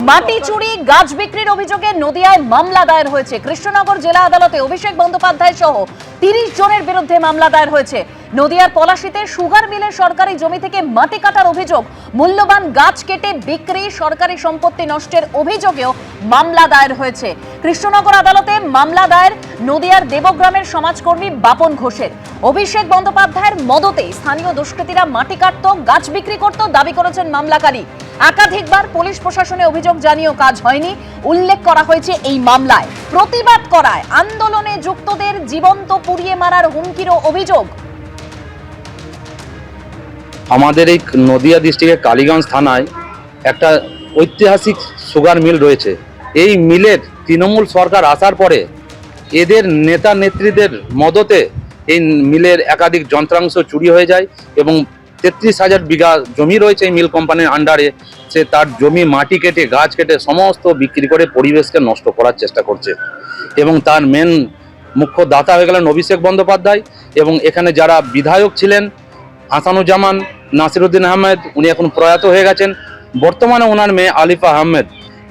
মাটি চুরি গাছ বিক্রির অভিযোগে নদিয়ায় মামলা দায়ের হয়েছে। কৃষ্ণনগর জেলা আদালতে অভিষেক বন্দ্যোপাধ্যায় সহ 30 জনের বিরুদ্ধে মামলা দায়ের হয়েছে। নদিয়ার পলাশীতে সুগার মিলের সরকারি জমি থেকে মাটি কাটার অভিযোগ, মূল্যবান গাছ কেটে বিক্রি, সরকারি সম্পত্তি নষ্টের অভিযোগেও মামলা দায়ের হয়েছে। কৃষ্ণনগর আদালতে মামলা দায়ের নদিয়ার দেবগ্রামের সমাজকর্মী বাপন ঘোষের। অভিষেক বন্দ্যোপাধ্যায়ের মদতে স্থানীয় দুষ্কৃতীরা মাটি কাটত, গাছ বিক্রি করত দাবি করেছেন মামলাকারী। একাধিকবার পুলিশ প্রশাসনে অভিযোগ জানিয়েও কাজ হয়নি উল্লেখ করা হয়েছে এই মামলায়। প্রতিবাদ করায় আন্দোলনে যুক্তদের জীবন্ত পুড়িয়ে মারার হুমকিরও অভিযোগ। আমাদের এই নদিয়া ডিস্ট্রিক্টের কালীগঞ্জ থানায় একটা ঐতিহাসিক সুগার মিল রয়েছে। এই মিলের তৃণমূল সরকার আসার পরে এদের নেতা নেত্রীদের মদতে এই মিলের একাধিক যন্ত্রাংশ চুরি হয়ে যায় এবং 33,000 বিঘা জমি রয়েছে এই মিল কোম্পানির আন্ডারে। সে তার জমি মাটি কেটে গাছ কেটে সমস্ত বিক্রি করে পরিবেশকে নষ্ট করার চেষ্টা করছে এবং তার মেন মুখ্য দাতা হয়ে গেলেন অভিষেক বন্দ্যোপাধ্যায়। এবং এখানে যারা বিধায়ক ছিলেন হাসানুজ্জামান, নাসিরউদ্দিন আহমেদ, উনি এখন প্রয়াত হয়ে গেছেন। বর্তমানে ওনার মেয়ে আলিফা আহমেদ,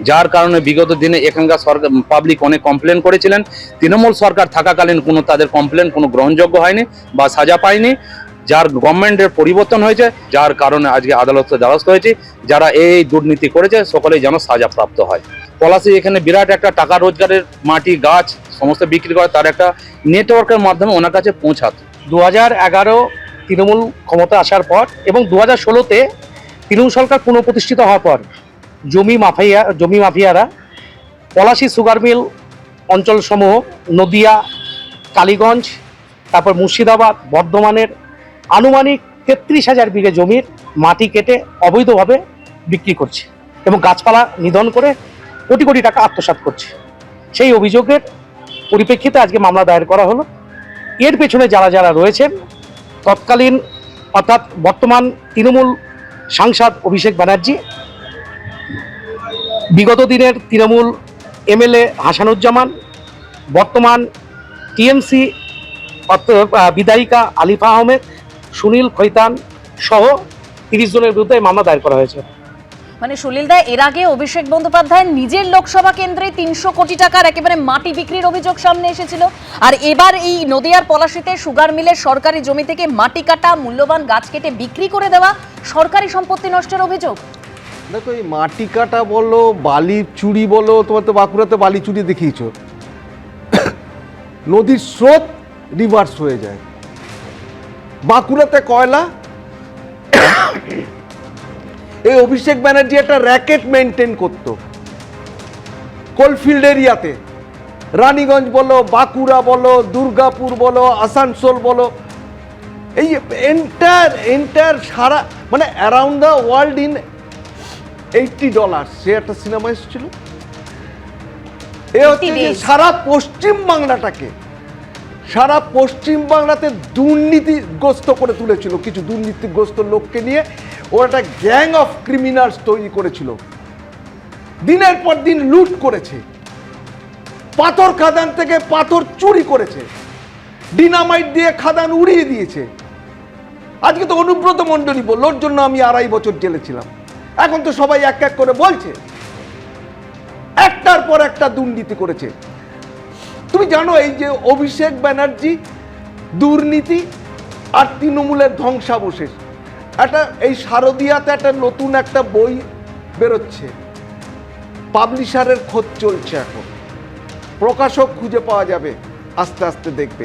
যার কারণে বিগত দিনে এখানকার সরকার পাবলিক অনেক কমপ্লেন করেছিলেন। তৃণমূল সরকার থাকাকালীন কোনো তাদের কমপ্লেন কোনো গ্রহণযোগ্য হয়নি বা সাজা পায়নি। যার গভর্নমেন্টের পরিবর্তন হয়েছে, যার কারণে আজকে আদালতে দ্বারস্থ হয়েছে। যারা এই দুর্নীতি করেছে সকলেই যেন সাজা প্রাপ্ত হয়। পলাশী এখানে বিরাট একটা টাকা রোজগারের, মাটি গাছ সমস্ত বিক্রি করে তার একটা নেটওয়ার্কের মাধ্যমে ওনার কাছে পৌঁছাতো। 2011 তৃণমূল ক্ষমতা আসার পর এবং 2016-তে তৃণমূল সরকার পুনঃপ্রতিষ্ঠিত হওয়ার পর জমি মাফিয়ারা পলাশী সুগার মিল অঞ্চলসমূহ, নদিয়া, কালীগঞ্জ, তারপর মুর্শিদাবাদ, বর্ধমানের আনুমানিক 33,000 বিঘে জমির মাটি কেটে অবৈধভাবে বিক্রি করছে এবং গাছপালা নিধন করে কোটি কোটি টাকা আত্মসাৎ করছে। সেই অভিযোগের পরিপ্রেক্ষিতে আজকে মামলা দায়ের করা হলো। এর পেছনে যারা যারা রয়েছেন, তৎকালীন অর্থাৎ বর্তমান তৃণমূল সাংসদ অভিষেক ব্যানার্জি, বিগত দিনের তৃণমূল এমএলএ হাসানুজ্জামান, বর্তমান টিএমসি বিধায়িকা আলিফা আহমেদ, সুনীল খৈতান সহ 30 জনের বিরুদ্ধে মামলা দায়ের করা হয়েছে। মানে সুনীল দা, এর আগে অভিষেক বন্দ্যোপাধ্যায় নিজের লোকসভা কেন্দ্রে 300 কোটি টাকার একেবারে মাটি বিক্রির অভিযোগ সামনে এসেছিল, আর এবার এই নদিয়ার পলাশীতে সুগার মিলের সরকারি জমি থেকে মাটি কাটা, মূল্যবান গাছ কেটে বিক্রি করে দেওয়া, সরকারি সম্পত্তি নষ্টের অভিযোগ। দেখো, এই মাটি কাটা বলো, বালি চুরি বলো, তোমার তো বাঁকুড়াতে বালি চুরি দেখিয়েছ। নদীর স্রোত রিভার্স হয়ে যায়। বাঁকুড়াতে কয়লা, এই অভিষেক ব্যানার্জি একটা র্যাকেট মেনটেন করত কোলফিল্ড এরিয়াতে। রানীগঞ্জ বলো, বাঁকুড়া বলো, দুর্গাপুর বলো, আসানসোল বলো, এই এন্টায়ার সারা মানে অ্যারাউন্ড দ্য ওয়ার্ল্ড ইন $80 সে একটা সিনেমা এসেছিল। এ হচ্ছে যে সারা পশ্চিম বাংলাতে দুর্নীতিগ্রস্ত করে তুলেছিল। কিছু দুর্নীতিগ্রস্ত লোককে নিয়ে ও একটা গ্যাং অফ ক্রিমিনালস তৈরি করেছিল। দিনের পর দিন লুট করেছে, পাথর খাদান থেকে পাথর চুরি করেছে, ডিনামাইট দিয়ে খাদান উড়িয়ে দিয়েছে। আজকে তো অনুব্রত মণ্ডলী বলল ওর জন্য আমি 2.5 বছর জেলে ছিলাম। এখন তো সবাই এক এক করে বলছে, একটার পর একটা দুর্নীতি করেছে। তুমি জানো এই যে অভিষেক ব্যানার্জি, দুর্নীতি আর তৃণমূলের ধ্বংসাবশেষ, একটা এই শারদিয়াতে একটা নতুন একটা বই বেরোচ্ছে, পাবলিশারের খোঁজ চলছে, এখন প্রকাশক খুঁজে পাওয়া যাবে, আস্তে আস্তে দেখবে।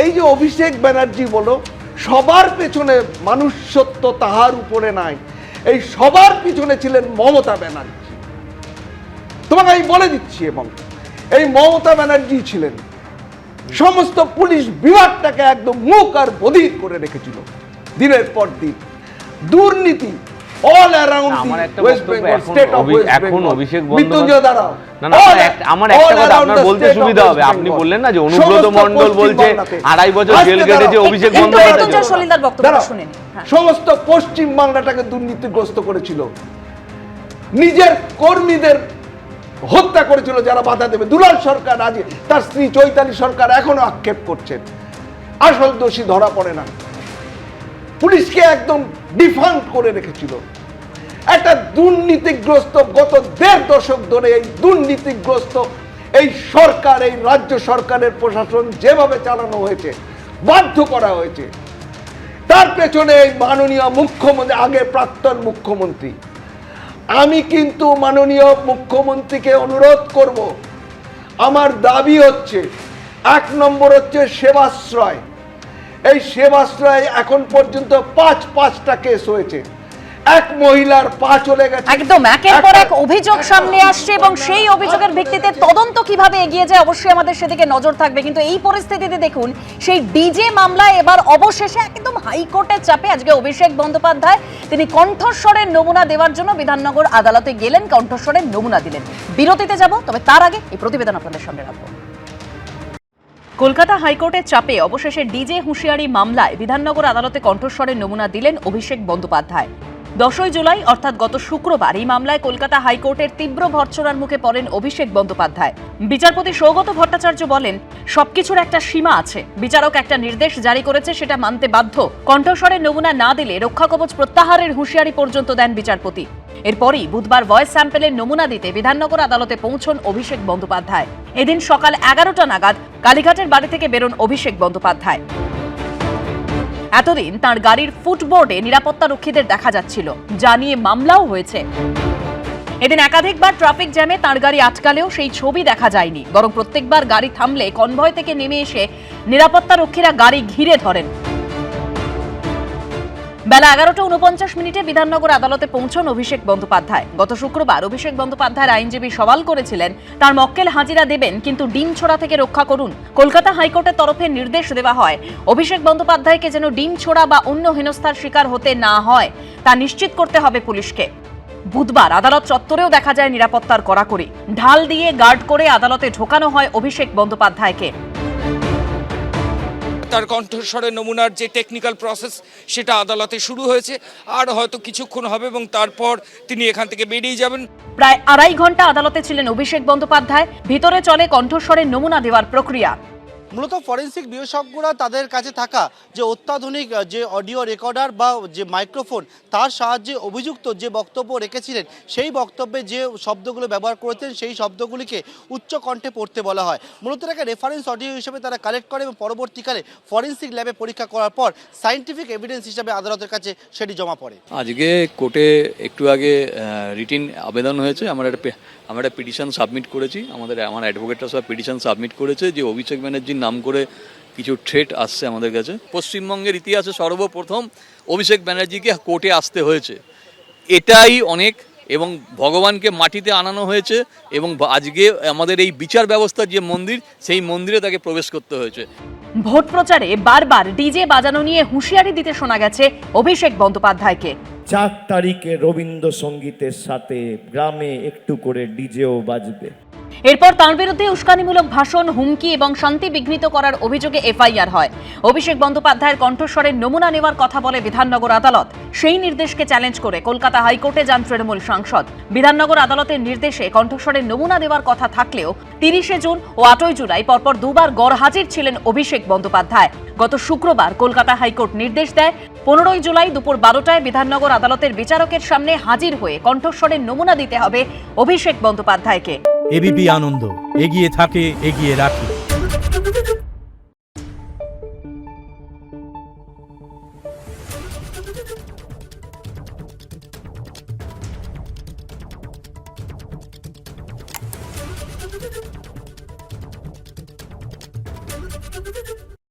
এই যে অভিষেক ব্যানার্জি বলো, সবার পেছনে মানুষ্যত্ব তাহার উপরে নাই, এই সবার পিছনে ছিলেন মমতা ব্যানার্জি। তোমাকে আমি বলে দিচ্ছি, এবং এই মমতা ব্যানার্জি ছিলেন সমস্ত পুলিশ বিভাগটাকে একদম মুখ আর বধির করে রেখেছিল। দিনের পর দিন দুর্নীতি all around West Bengal, state of West Bengal. Abhishek Mrityunjoy দাঁড়াও, আমার একটা কথা আপনার বলতে সুবিধা হবে। আপনি বললেন না যে অনুব্রত মণ্ডল বলছে 2.5 বছর জেল কেটেছে অভিষেক বন্দ্যোপাধ্যায়। সমস্ত পশ্চিম বাংলাটাকে দুর্নীতিগ্রস্ত করেছিল, নিজের কর্মীদের হত্যা করেছিল যারা বাধা দেবে। দুলাল সরকার, আজ তার স্ত্রী চৈতালি সরকার এখনো আক্ষেপ করছেন, আসল দোষী ধরা পড়ে না। পুলিশকে একদম ডিফাঙ্ক করে রেখেছিল। একটা দুর্নীতিগ্রস্ত গত 1.5 দশক ধরে এই দুর্নীতিগ্রস্ত এই সরকার, এই রাজ্য সরকারের প্রশাসন যেভাবে চালানো হয়েছে, বাধ্য করা হয়েছে, তার পেছনে এই মাননীয় মুখ্যমন্ত্রী, আগে প্রাক্তন মুখ্যমন্ত্রী। আমি কিন্তু মাননীয় মুখ্যমন্ত্রীকে অনুরোধ করব, আমার দাবি হচ্ছে 1 নম্বর হচ্ছে সেবাশ্রয়। এই সেবাশ্রয় এখন পর্যন্ত 5টা কেস হয়েছে, এক মহিলার পা চলে গেছে। একদম একের পর এক অভিযোগ সামনে আসছে এবং সেই অভিযোগের ভিত্তিতে তদন্ত কিভাবে এগিয়ে যায় অবশ্যই আমাদের সেদিকে নজর থাকবে। কিন্তু এই পরিস্থিতিতে দেখুন, সেই ডিজে মামলায় এবার অবশেষে একদম হাইকোর্টের চাপে আজকে অভিষেক বন্দ্যোপাধ্যায় তিনি কণ্ঠস্বরের নমুনা দেওয়ার জন্য বিধাননগর আদালতে গেলেন, কণ্ঠস্বরের নমুনা দিলেন। বিরতিতে যাব, তবে তার আগে এই প্রতিবেদন আপনাদের সামনে রাখবো। কলকাতা হাইকোর্টের চাপে অবশেষে ডিজে হুঁশিয়ারি মামলায় বিধাননগর আদালতে কণ্ঠস্বরের নমুনা দিলেন অভিষেক বন্দ্যোপাধ্যায়। 10 জুলাই অর্থাৎ গত শুক্রবার এই মামলায় কলকাতা হাইকোর্টের তীব্র ভর্ৎসনার মুখে পড়েন অভিষেক বন্দ্যোপাধ্যায়। বিচারপতি সৌগত ভট্টাচার্য বলেন, সবকিছুর একটা সীমা আছে, বিচারক একটা নির্দেশ জারি করেছে, সেটা মানতে বাধ্য। কণ্ঠস্বরের নমুনা না দিলে রক্ষাকবচ প্রত্যাহারের হুঁশিয়ারি পর্যন্ত দেন বিচারপতি। এরপরই বুধবার ভয়েস স্যাম্পেলের নমুনা দিতে বিধাননগর আদালতে পৌঁছন অভিষেক বন্দ্যোপাধ্যায়। এদিন সকাল 11টা নাগাদ কালীঘাটের বাড়ি থেকে বেরোন অভিষেক বন্দ্যোপাধ্যায়। এতদিন তার গাড়ির ফুটবোর্ডে নিরাপত্তা রক্ষীদের দেখা যাচ্ছিল, যা নিয়ে মামলাও হয়েছে। এদিন একাধিকবার ট্রাফিক জ্যামে তার গাড়ি আটকালেও সেই ছবি দেখা যায়নি, বরং প্রত্যেকবার গাড়ি থামলে কনভয় থেকে নেমে এসে নিরাপত্তা রক্ষীরা গাড়ি ঘিরে ধরেন। বেলা 11:49 বিধাননগর আদালতে পৌঁছন অভিষেক বন্দ্যোপাধ্যায়। গত শুক্রবার অভিষেক বন্দ্যোপাধ্যায়ের আইনজীবী সওয়াল করেছিলেন তার মক্কেল হাজিরা দেবেন, কিন্তু ডিম ছোড়া থেকে রক্ষা করুন। কলকাতা হাইকোর্টের তরফে নির্দেশ দেওয়া হয় অভিষেক বন্দ্যোপাধ্যায়কে যেন ডিম ছোড়া বা অন্য হেনস্থার শিকার হতে না হয় তা নিশ্চিত করতে হবে পুলিশকে। বুধবার আদালত চত্বরেও দেখা যায় নিরাপত্তার কড়াকড়ি, ঢাল দিয়ে গার্ড করে আদালতে ঢোকানো হয় অভিষেক বন্দ্যোপাধ্যায়কে। তার কণ্ঠস্বরের নমুনার যে টেকনিক্যাল প্রসেস সেটা আদালতে শুরু হয়েছে, আর হয়তো কিছুক্ষণ হবে এবং তারপর তিনি এখান থেকে বেরিয়ে যাবেন। প্রায় 2.5 ঘন্টা আদালতে ছিলেন অভিষেক বন্দ্যোপাধ্যায়। ভিতরে চলে কণ্ঠস্বরের নমুনা দেওয়ার প্রক্রিয়া। মূলত ফরেন্সিক বিশেষজ্ঞরা তাদের কাছে থাকা যে অত্যাধুনিক যে অডিও রেকর্ডার বা যে মাইক্রোফোন, তার সাহায্যে অভিযুক্ত যে বক্তব্য রেখেছিলেন সেই বক্তব্যে যে শব্দগুলো ব্যবহার করেছেন সেই শব্দগুলিকে উচ্চ কণ্ঠে পড়তে বলা হয়। মূলত এটাকে রেফারেন্স অডিও হিসেবে তারা কালেক্ট করে এবং পরবর্তীকালে ফরেন্সিক ল্যাবে পরীক্ষা করার পর সায়েন্টিফিক এভিডেন্স হিসাবে আদালতের কাছে সেটি জমা পড়ে। আজকে কোর্টে একটু আগে রিটিন আবেদন হয়েছে, আমরা একটা পিটিশন সাবমিট করেছি, আমার অ্যাডভোকেটরা সব পিটিশন সাবমিট করেছে যে অভিষেক ব্যানার্জির নাম করে কিছু থ্রেট আসছে আমাদের কাছে। পশ্চিমবঙ্গের ইতিহাসে সর্বপ্রথম অভিষেক ব্যানার্জিকে কোর্টে আসতে হয়েছে, এটাই অনেক, এবং ভগবানকে মাটিতে আনানো হয়েছে এবং আজকে আমাদের এই বিচার ব্যবস্থার যে মন্দির, সেই মন্দিরে তাকে প্রবেশ করতে হয়েছে। ভোট প্রচারে বারবার ডিজে বাজানো নিয়ে হুঁশিয়ারি দিতে শোনা গেছে অভিষেক বন্দ্যোপাধ্যায়কে। 4 তারিখে রবীন্দ্রসঙ্গীতের সাথে গ্রামে একটু করে ডিজেও বাজবে। এরপর তাঁর বিরুদ্ধে উস্কানিমূলক ভাষণ, হুমকি এবং শান্তি বিঘ্নিত করার অভিযোগে এফআইআর হয়। অভিষেক বন্দ্যোপাধ্যায়ের কণ্ঠস্বরের নমুনা নেওয়ার কথা বলে বিধাননগর আদালত। সেই নির্দেশকে চ্যালেঞ্জ করে কলকাতা হাইকোর্টে যান তৃণমূল সাংসদ। বিধাননগর আদালতের নির্দেশে কণ্ঠস্বরের নমুনা দেওয়ার কথা থাকলেও 30 জুন ও 8 জুলাই পরপর দুবার গড়হাজির ছিলেন অভিষেক বন্দ্যোপাধ্যায়। গত শুক্রবার কলকাতা হাইকোর্ট নির্দেশ দেয় 15 জুলাই দুপুর 12টায় বিধাননগর আদালতের বিচারকের সামনে হাজির হয়ে কণ্ঠস্বরের নমুনা দিতে হবে অভিষেক বন্দ্যোপাধ্যায়কে। এবিপি আনন্দ, এগিয়ে থাকে, এগিয়ে রাখে। Thank you.